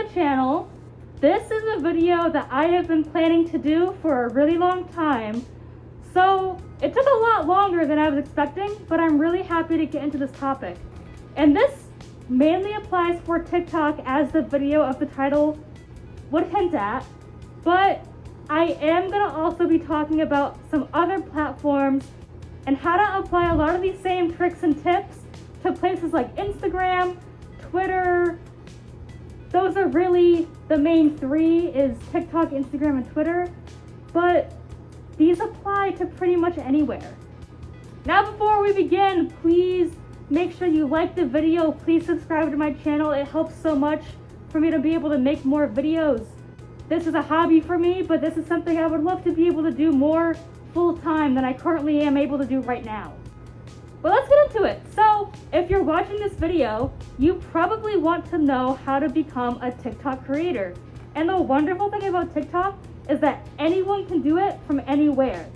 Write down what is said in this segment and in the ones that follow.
the channel. This is a video that I have been planning to do for a really long time. So it took a lot longer than I was expecting, but I'm really happy to get into this topic. And this mainly applies for TikTok, as the video of the title would hint at, but I am going to also be talking about some other platforms and how to apply a lot of these same tricks and tips to places like Instagram, Twitter. Those are really the main three, is TikTok, Instagram, and Twitter, but these apply to pretty much anywhere. Now before we begin, please make sure you like the video. Please subscribe to my channel. It helps so much for me to be able to make more videos. This is a hobby for me, but this is something I would love to be able to do more full-time than I currently am able to do right now. But let's get into it. So if you're watching this video, you probably want to know how to become a TikTok creator. And the wonderful thing about TikTok is that anyone can do it from anywhere.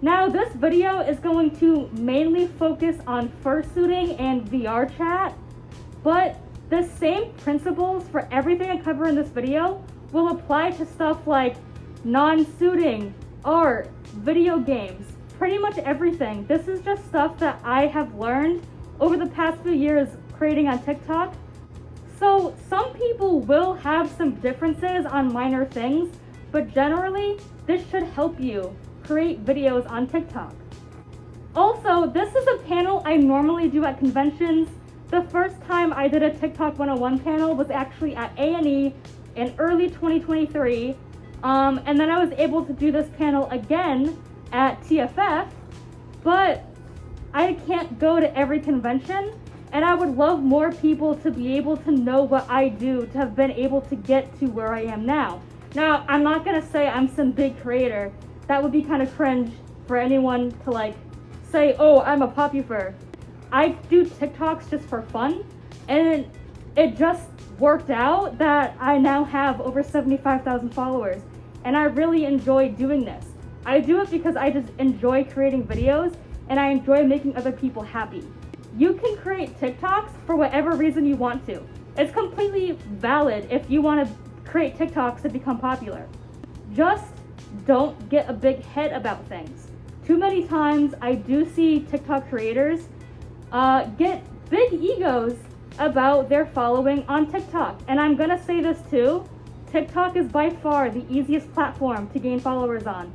Now this video is going to mainly focus on fursuiting and VR chat, but the same principles for everything I cover in this video will apply to stuff like non-suiting, art, video games, pretty much everything. This is just stuff that I have learned over the past few years creating on TikTok. So some people will have some differences on minor things, but generally this should help you create videos on TikTok. Also, this is a panel I normally do at conventions. The first time I did a TikTok 101 panel was actually at A&E in early 2023. And then I was able to do this panel again at TFF, but I can't go to every convention, and I would love more people to be able to know what I do, to have been able to get to where I am now. Now, I'm not gonna say I'm some big creator. That would be kind of cringe for anyone to say, oh, I'm a popufur. I do TikToks just for fun, and it just worked out that I now have over 75,000 followers, and I really enjoy doing this. I do it because I just enjoy creating videos, and I enjoy making other people happy. You can create TikToks for whatever reason you want to. It's completely valid if you want to create TikToks to become popular. Just don't get a big head about things. Too many times I do see TikTok creators get big egos about their following on TikTok. And I'm gonna say this too, TikTok is by far the easiest platform to gain followers on.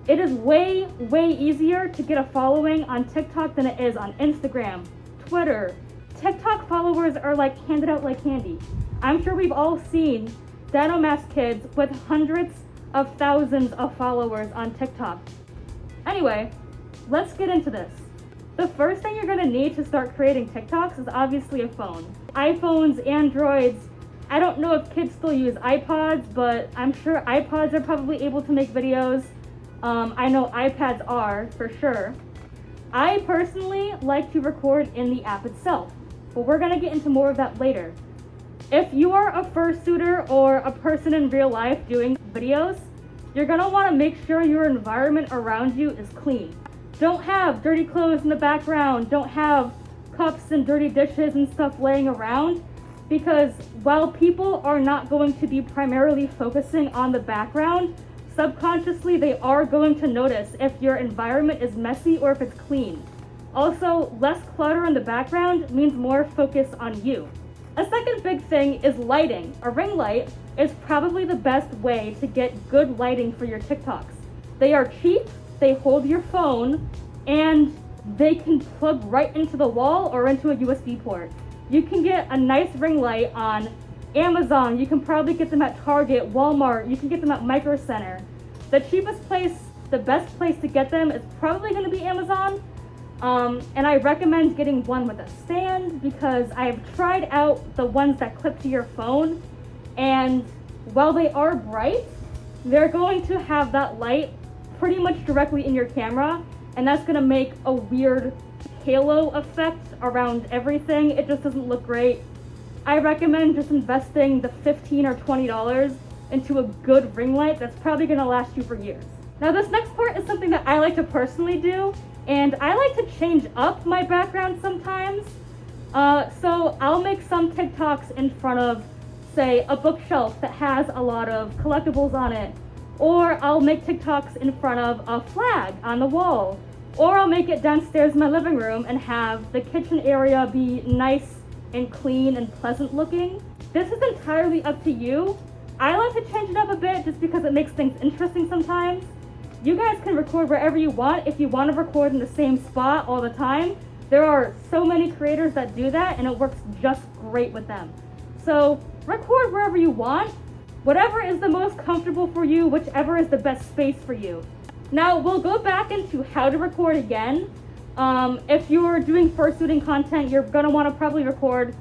It is way, way easier to get a following on TikTok than it is on Instagram, Twitter. TikTok followers are handed out like candy. I'm sure we've all seen Danomask kids with hundreds of thousands of followers on TikTok. Anyway, let's get into this. The first thing you're gonna need to start creating TikToks is obviously a phone. iPhones, Androids, I don't know if kids still use iPods, but I'm sure iPods are probably able to make videos. I know iPads are, for sure. I personally like to record in the app itself, but we're gonna get into more of that later. If you are a fursuiter or a person in real life doing videos, you're gonna wanna make sure your environment around you is clean. Don't have dirty clothes in the background, don't have cups and dirty dishes and stuff laying around, because while people are not going to be primarily focusing on the background, subconsciously they are going to notice if your environment is messy or if it's clean. Also, less clutter in the background means more focus on you. A second big thing is lighting. A ring light is probably the best way to get good lighting for your TikToks. They are cheap, they hold your phone, and they can plug right into the wall or into a USB port. You can get a nice ring light on Amazon. You can probably get them at Target, Walmart. You can get them at Micro Center. The cheapest place, the best place to get them is probably going to be Amazon. And I recommend getting one with a stand, because I've tried out the ones that clip to your phone, and while they are bright, they're going to have that light pretty much directly in your camera, and that's going to make a weird halo effect around everything. It just doesn't look great. I recommend just investing the $15 or $20 into a good ring light that's probably going to last you for years. Now this next part is something that I like to personally do, and I like to change up my background sometimes. So I'll make some TikToks in front of say, a bookshelf that has a lot of collectibles on it. Or I'll make TikToks in front of a flag on the wall. Or I'll make it downstairs in my living room and have the kitchen area be nice and clean and pleasant looking. This is entirely up to you. I like to change it up a bit just because it makes things interesting sometimes. You guys can record wherever you want if you want to record in the same spot all the time. There are so many creators that do that and it works just great with them. So record wherever you want, whatever is the most comfortable for you, whichever is the best space for you. Now we'll go back into how to record again. If you're doing fursuiting content, you're gonna wanna probably record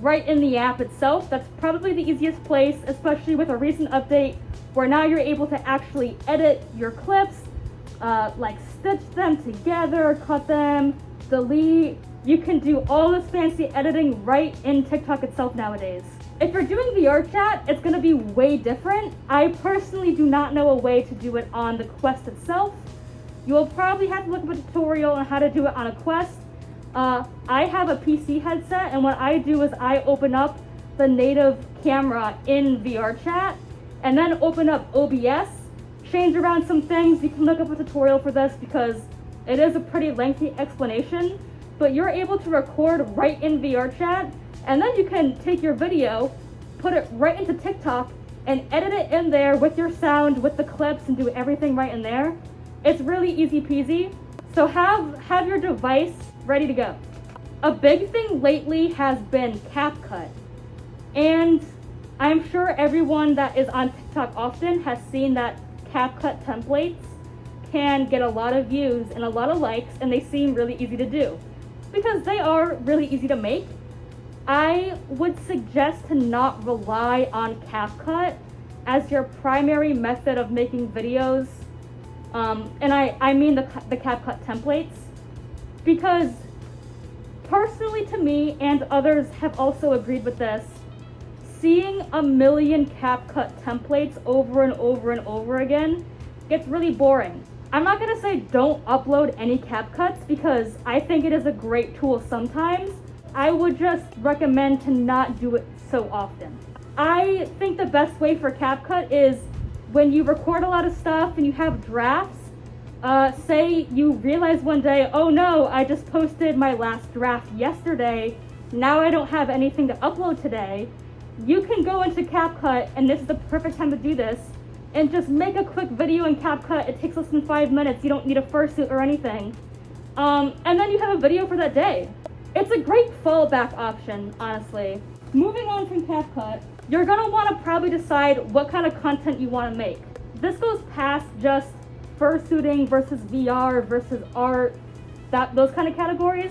right in the app itself. That's probably the easiest place, especially with a recent update where now you're able to actually edit your clips, like stitch them together, cut them, delete. You can do all this fancy editing right in TikTok itself nowadays. If you're doing VR chat, it's gonna be way different. I personally do not know a way to do it on the Quest itself. You will probably have to look up a tutorial on how to do it on a Quest. I have a PC headset, and what I do is I open up the native camera in VR chat, and then open up OBS, change around some things. You can look up a tutorial for this because it is a pretty lengthy explanation, but you're able to record right in VR chat, and then you can take your video, put it right into TikTok, and edit it in there with your sound, with the clips, and do everything right in there. It's really easy peasy. So have your device ready to go. A big thing lately has been CapCut. And I'm sure everyone that is on TikTok often has seen that CapCut templates can get a lot of views and a lot of likes, and they seem really easy to do because they are really easy to make. I would suggest to not rely on CapCut as your primary method of making videos. And I mean the CapCut templates, because personally to me, and others have also agreed with this, seeing a million CapCut templates over and over and over again gets really boring. I'm not gonna say don't upload any CapCuts because I think it is a great tool sometimes. I would just recommend to not do it so often. I think the best way for CapCut is when you record a lot of stuff and you have drafts, say you realize one day, oh no, I just posted my last draft yesterday, now I don't have anything to upload today. You can go into CapCut, and this is the perfect time to do this, and just make a quick video in CapCut. It takes less than 5 minutes. You don't need a fursuit or anything. And then you have a video for that day. It's a great fallback option, honestly. Moving on from CapCut, you're gonna wanna probably decide what kind of content you wanna make. This goes past just fursuiting versus VR versus art, those kind of categories.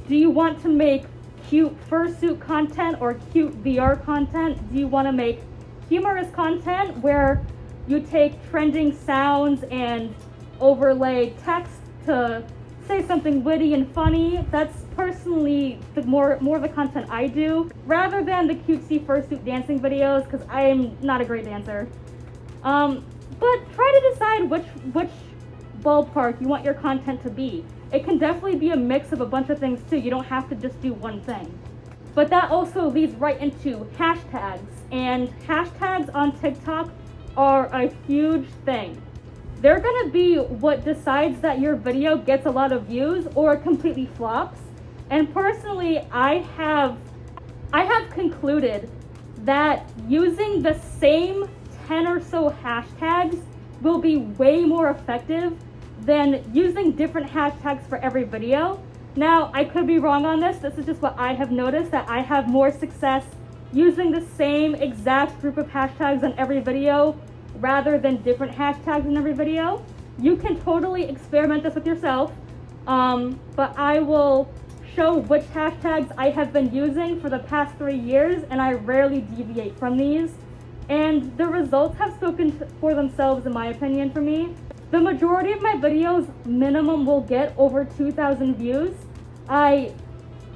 Do you want to make cute fursuit content or cute VR content? Do you want to make humorous content where you take trending sounds and overlay text to say something witty and funny? That's personally more of the content I do, rather than the cutesy fursuit dancing videos, because I am not a great dancer. But try to decide which ballpark you want your content to be. It can definitely be a mix of a bunch of things too. You don't have to just do one thing. But that also leads right into hashtags. And hashtags on TikTok are a huge thing. They're gonna be what decides that your video gets a lot of views or completely flops. And personally, I have concluded that using the same 10 or so hashtags will be way more effective than using different hashtags for every video. Now, I could be wrong on this. This is just what I have noticed, that I have more success using the same exact group of hashtags on every video rather than different hashtags in every video. You can totally experiment this with yourself, but I will show which hashtags I have been using for the past 3 years, and I rarely deviate from these. And the results have spoken for themselves, in my opinion, for me. The majority of my videos minimum will get over 2,000 views. I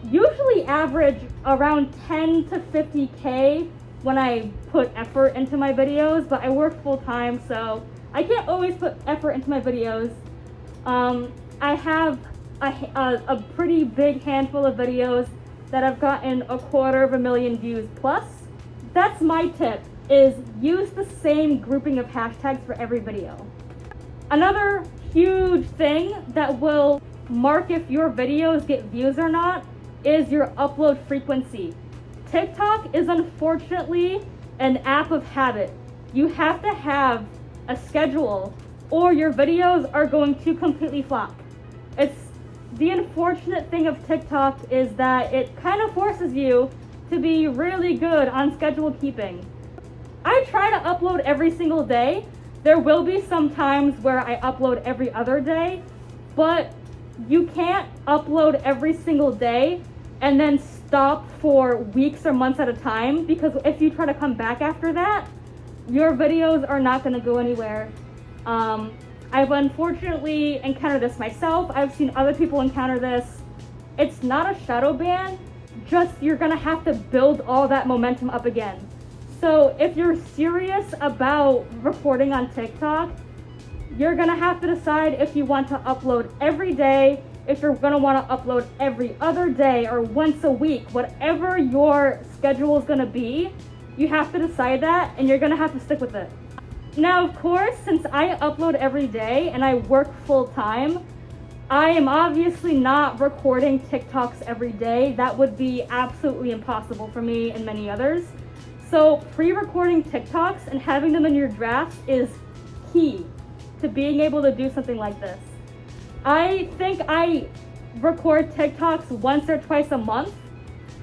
usually average around 10 to 50K when I put effort into my videos, but I work full time, so I can't always put effort into my videos. I have a pretty big handful of videos that have gotten 250,000 views plus. that's my tip, is use the same grouping of hashtags for every video. Another huge thing that will mark if your videos get views or not is your upload frequency. TikTok is unfortunately an app of habit. You have to have a schedule or your videos are going to completely flop. It's the unfortunate thing of TikTok is that it kind of forces you to be really good on schedule keeping. I try to upload every single day. There will be some times where I upload every other day, but you can't upload every single day and then stop for weeks or months at a time, because if you try to come back after that, your videos are not going to go anywhere. I've unfortunately encountered this myself. I've seen other people encounter this. It's not a shadow ban, just you're going to have to build all that momentum up again. So if you're serious about recording on TikTok, you're gonna have to decide if you want to upload every day, if you're gonna wanna upload every other day or once a week, whatever your schedule is gonna be, you have to decide that and you're gonna have to stick with it. Now, of course, since I upload every day and I work full time, I am obviously not recording TikToks every day. That would be absolutely impossible for me and many others. So pre-recording TikToks and having them in your drafts is key to being able to do something like this. I think I record TikToks once or twice a month,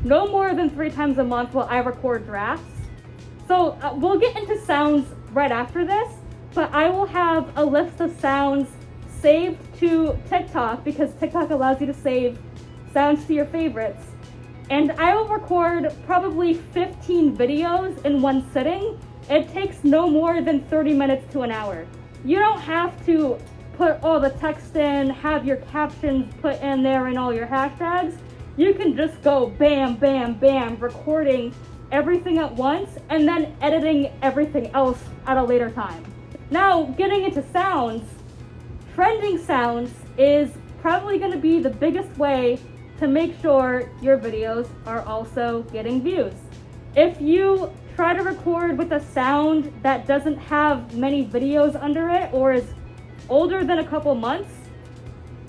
no more than 3 times a month while I record drafts. So we'll get into sounds right after this, but I will have a list of sounds saved to TikTok because TikTok allows you to save sounds to your favorites. And I will record probably 15 videos in one sitting. It takes no more than 30 minutes to an hour. You don't have to put all the text in, have your captions put in there and all your hashtags. You can just go bam, bam, bam, recording everything at once and then editing everything else at a later time. Now, getting into sounds, trending sounds is probably going to be the biggest way to make sure your videos are also getting views. If you try to record with a sound that doesn't have many videos under it or is older than a couple months,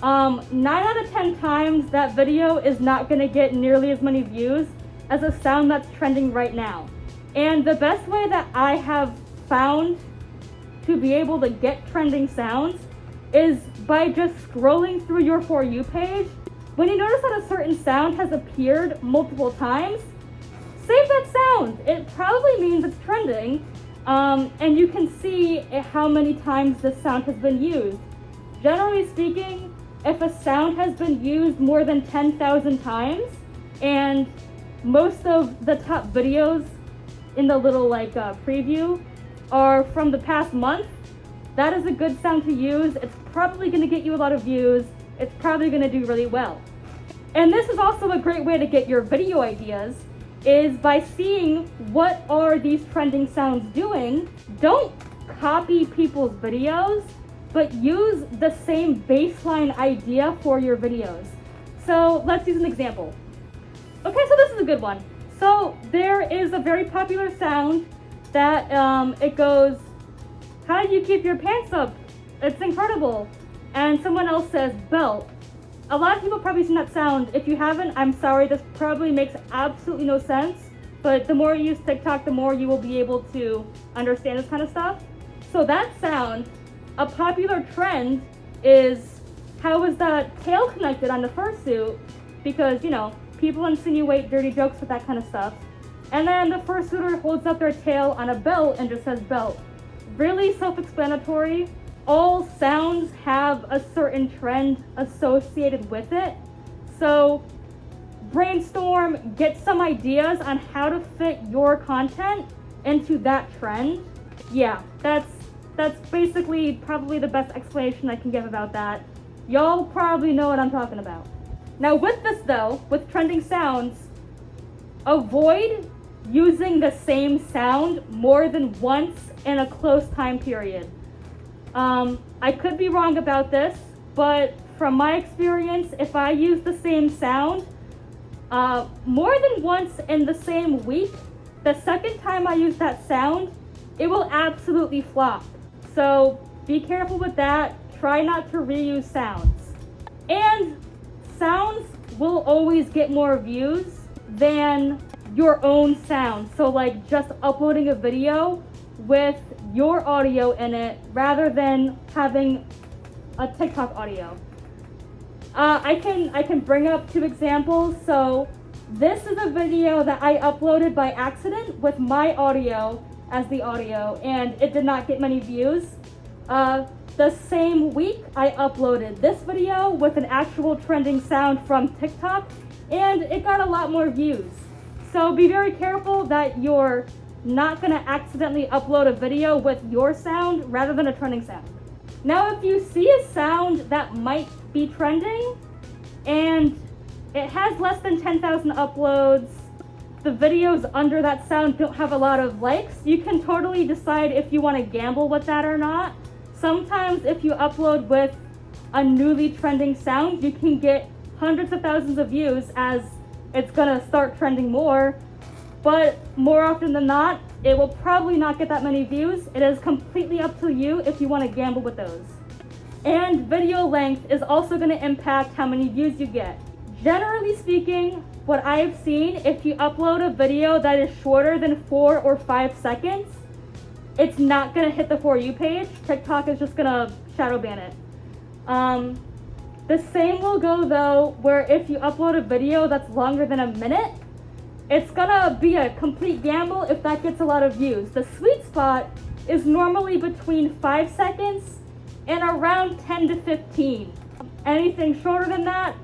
9 out of 10 times that video is not going to get nearly as many views as a sound that's trending right now. And the best way that I have found to be able to get trending sounds is by just scrolling through your For You page. When you notice that a certain sound has appeared multiple times, save that sound. It probably means it's trending, and you can see how many times this sound has been used. Generally speaking, if a sound has been used more than 10,000 times, and most of the top videos in the little preview are from the past month, that is a good sound to use. It's probably going to get you a lot of views. It's probably going to do really well. And this is also a great way to get your video ideas, is by seeing what are these trending sounds doing. Don't copy people's videos, but use the same baseline idea for your videos. So let's use an example. Okay, so this is a good one. So there is a very popular sound that it goes, "How do you keep your pants up? It's incredible." And someone else says, "Belt." A lot of people probably seen that sound. If you haven't, I'm sorry, this probably makes absolutely no sense. But the more you use TikTok, the more you will be able to understand this kind of stuff. So that sound, a popular trend is, how is the tail connected on the fursuit? Because, people insinuate dirty jokes with that kind of stuff. And then the fursuiter holds up their tail on a belt and just says belt. Really self-explanatory. All sounds have a certain trend associated with it. So brainstorm, get some ideas on how to fit your content into that trend. Yeah, that's basically probably the best explanation I can give about that. Y'all probably know what I'm talking about. Now with this though, with trending sounds, avoid using the same sound more than once in a close time period. I could be wrong about this, but from my experience, if I use the same sound more than once in the same week, The second time I use that sound, it will absolutely flop. So be careful with that. Try not to reuse sounds. And sounds will always get more views than your own sound. So like just uploading a video with your audio in it rather than having a TikTok audio. I can bring up 2 examples. So this is a video that I uploaded by accident with my audio as the audio, and it did not get many views. The same week, I uploaded this video with an actual trending sound from TikTok, and it got a lot more views. So be very careful that you're not gonna accidentally upload a video with your sound rather than a trending sound. Now, if you see a sound that might be trending and it has less than 10,000 uploads, the videos under that sound don't have a lot of likes, you can totally decide if you want to gamble with that or not. Sometimes if you upload with a newly trending sound, you can get hundreds of thousands of views as it's gonna start trending more. But more often than not, it will probably not get that many views. It is completely up to you if you want to gamble with those. And video length is also going to impact how many views you get. Generally speaking, what I've seen, if you upload a video that is shorter than 4 or 5 seconds, it's not going to hit the For You page. TikTok is just going to shadow ban it. The same will go though, where if you upload a video that's longer than a minute, it's gonna be a complete gamble if that gets a lot of views. The sweet spot is normally between 5 seconds and around 10 to 15. Anything shorter than that,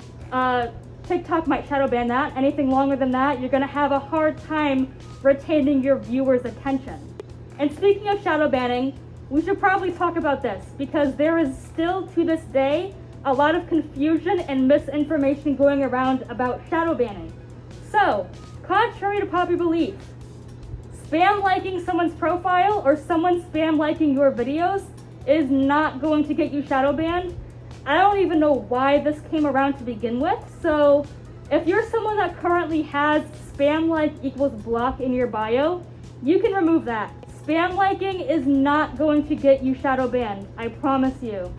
TikTok might shadow ban that. Anything longer than that, you're gonna have a hard time retaining your viewers' attention. And speaking of shadow banning, we should probably talk about this because there is still to this day a lot of confusion and misinformation going around about shadow banning. So, contrary to popular belief, spam liking someone's profile or someone spam liking your videos is not going to get you shadow banned. I don't even know why this came around to begin with. So if you're someone that currently has spam like equals block in your bio, you can remove that. Spam liking is not going to get you shadow banned, I promise you.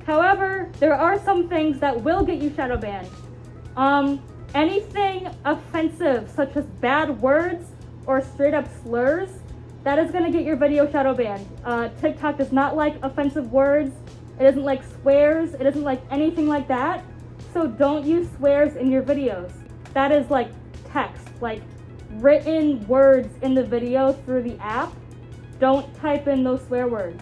However, there are some things that will get you shadow banned. Anything offensive, such as bad words or straight up slurs, that is going to get your video shadow banned. TikTok does not like offensive words. It doesn't like swears. It doesn't like anything like that. So don't use swears in your videos. That is like text, like written words in the video through the app. Don't type in those swear words.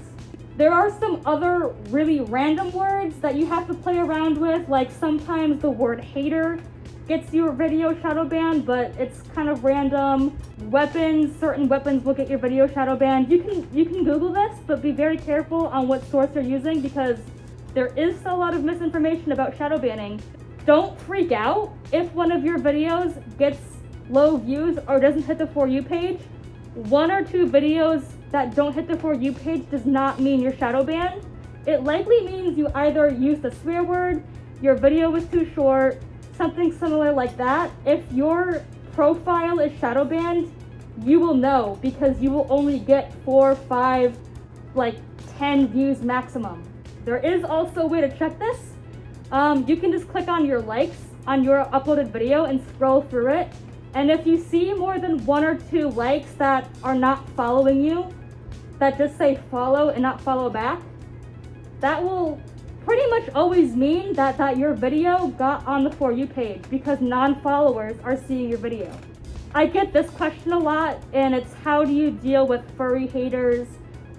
There are some other really random words that you have to play around with, like sometimes the word hater gets your video shadow banned, but it's kind of random. Weapons, certain weapons will get your video shadow banned. You can Google this, but be very careful on what source you're using because there is a lot of misinformation about shadow banning. Don't freak out if one of your videos gets low views or doesn't hit the For You page. 1 or 2 videos that don't hit the For You page does not mean you're shadow banned. It likely means you either used a swear word, your video was too short, something similar like that. If your profile is shadow banned, you will know because you will only get 4, 5, like 10 views maximum. There is also a way to check this. You can just click on your likes on your uploaded video and scroll through it. And if you see more than 1 or 2 likes that are not following you, that just say follow and not follow back, that will pretty much always mean that your video got on the For You page because non-followers are seeing your video. I get this question a lot, and it's how do you deal with furry haters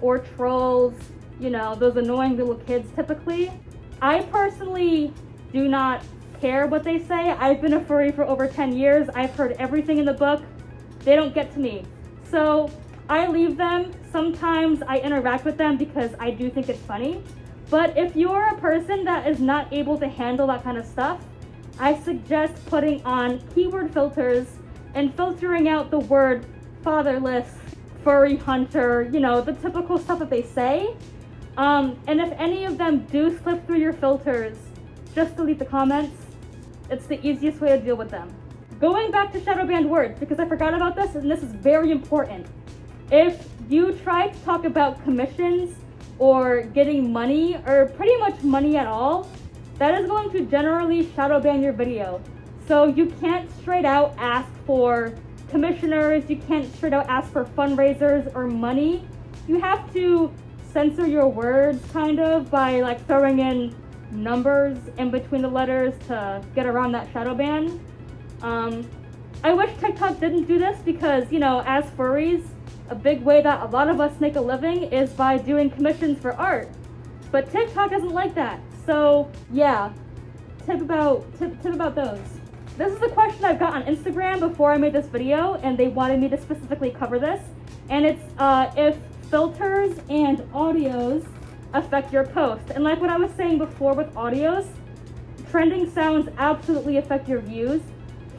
or trolls, you know, those annoying little kids typically. I personally do not care what they say. I've been a furry for over 10 years. I've heard everything in the book. They don't get to me. So I leave them. Sometimes I interact with them because I do think it's funny. But if you're a person that is not able to handle that kind of stuff, I suggest putting on keyword filters and filtering out the word fatherless, furry hunter, you know, the typical stuff that they say. And if any of them do slip through your filters, just delete the comments. It's the easiest way to deal with them. going back to shadow banned words, because I forgot about this, and this is very important. If you try to talk about commissions or getting money, or pretty much money at all, that is going to generally shadow ban your video. So you can't straight out ask for commissioners, you can't straight out ask for fundraisers or money. You have to censor your words kind of by like throwing in numbers in between the letters to get around that shadow ban. I wish TikTok didn't do this because, you know, as furries, a big way that a lot of us make a living is by doing commissions for art. But TikTok doesn't like that. So yeah, tip about those. This is a question I've got on Instagram before I made this video, and they wanted me to specifically cover this. And it's if filters and audios affect your post. And like what I was saying before with audios, trending sounds absolutely affect your views.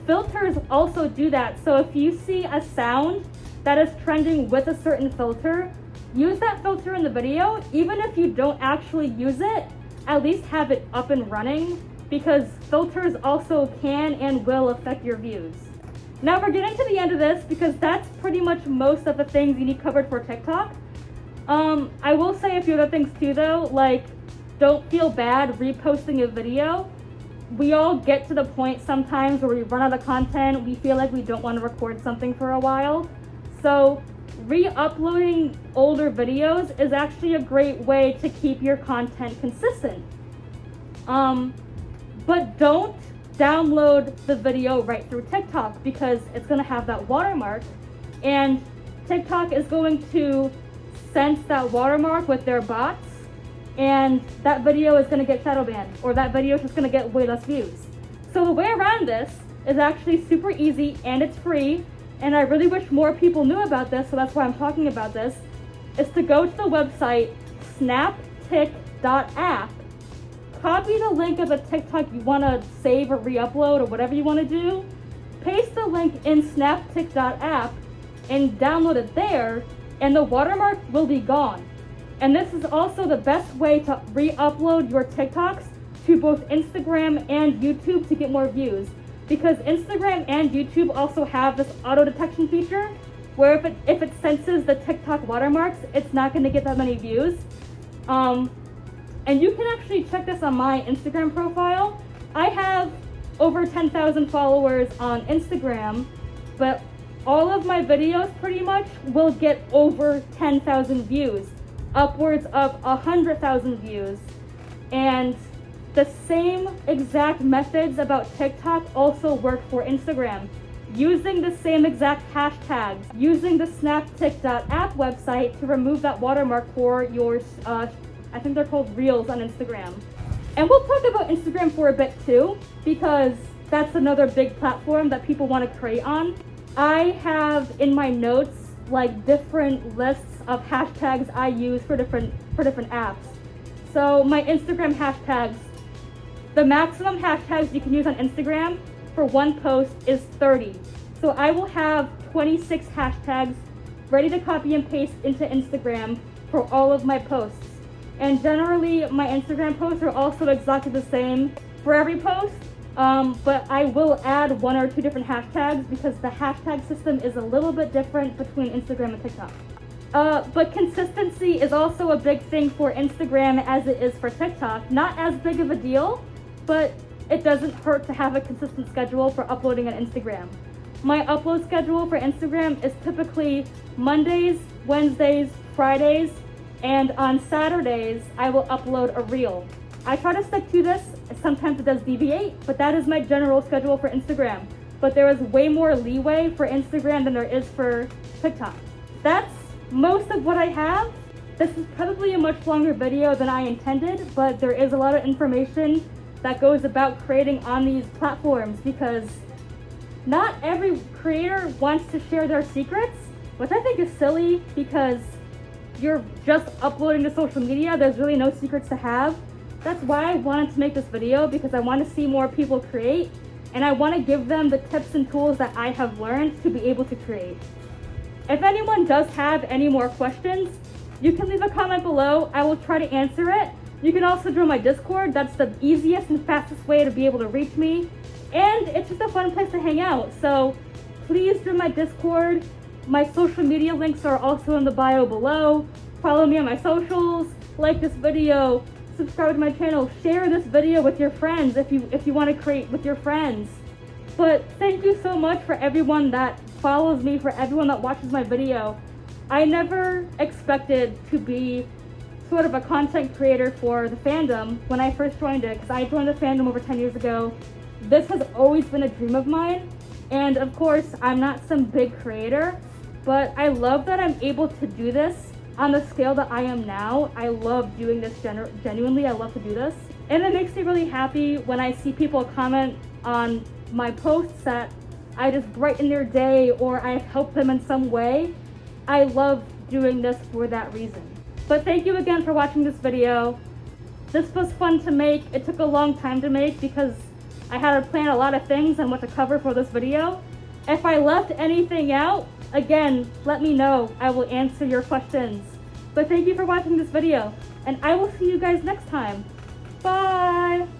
Filters also do that. So if you see a sound that is trending with a certain filter, use that filter in the video. Even if you don't actually use it, at least have it up and running, because filters also can and will affect your views. Now we're getting to the end of this because that's pretty much most of the things you need covered for TikTok. I will say a few other things too though, like don't feel bad reposting a video. We all get to the point sometimes where we run out of content, we feel like we don't want to record something for a while. So re-uploading older videos is actually a great way to keep your content consistent. But don't download the video right through TikTok because it's going to have that watermark, and TikTok is going to sense that watermark with their bots, and that video is going to get shadow banned, or that video is just going to get way less views. So the way around this is actually super easy and it's free, and I really wish more people knew about this, so that's why I'm talking about this, is to go to the website snaptic.app, copy the link of the TikTok you want to save or re-upload or whatever you want to do, paste the link in snaptic.app and download it there, and the watermark will be gone. And this is also the best way to re-upload your TikToks to both Instagram and YouTube to get more views. Because Instagram and YouTube also have this auto detection feature where if it senses the TikTok watermarks, it's not going to get that many views. And you can actually check this on my Instagram profile. I have over 10,000 followers on Instagram, but all of my videos pretty much will get over 10,000 views, upwards of 100,000 views. And the same exact methods about TikTok also work for Instagram. Using the same exact hashtags, using the snaptic.app website to remove that watermark for your, I think they're called Reels on Instagram. And we'll talk about Instagram for a bit too, because that's another big platform that people want to create on. I have in my notes like different lists of hashtags I use for different apps. So my Instagram hashtags, the maximum hashtags you can use on Instagram for one post is 30. So I will have 26 hashtags ready to copy and paste into Instagram for all of my posts. And generally my Instagram posts are also exactly the same for every post, but I will add one or two different hashtags because the hashtag system is a little bit different between Instagram and TikTok. But consistency is also a big thing for Instagram as it is for TikTok. Not as big of a deal, but it doesn't hurt to have a consistent schedule for uploading on Instagram. My upload schedule for Instagram is typically Mondays, Wednesdays, Fridays, and on Saturdays, I will upload a reel. I try to stick to this. Sometimes it does deviate, but that is my general schedule for Instagram. But there is way more leeway for Instagram than there is for TikTok. That's most of what I have. This is probably a much longer video than I intended, but there is a lot of information that goes about creating on these platforms because not every creator wants to share their secrets, which I think is silly because you're just uploading to social media. There's really no secrets to have. That's why I wanted to make this video, because I want to see more people create and I want to give them the tips and tools that I have learned to be able to create. If anyone does have any more questions, you can leave a comment below. I will try to answer it. You can also join my Discord. That's the easiest and fastest way to be able to reach me. and it's just a fun place to hang out. So please join my Discord. My social media links are also in the bio below. Follow me on my socials, like this video, subscribe to my channel, share this video with your friends if you want to create with your friends. But thank you so much for everyone that follows me, for everyone that watches my video. I never expected to be sort of a content creator for the fandom when I first joined it, because I joined the fandom over 10 years ago. This has always been a dream of mine, and of course I'm not some big creator, but I love that I'm able to do this on the scale that I am now. I love doing this genuinely. I love to do this, and it makes me really happy when I see people comment on my posts that I just brighten their day or I've helped them in some way. I love doing this for that reason. But thank you again for watching this video. This was fun to make. It took a long time to make because I had to plan a lot of things and what to cover for this video. If I left anything out, again, let me know. I will answer your questions. But thank you for watching this video, and I will see you guys next time. Bye!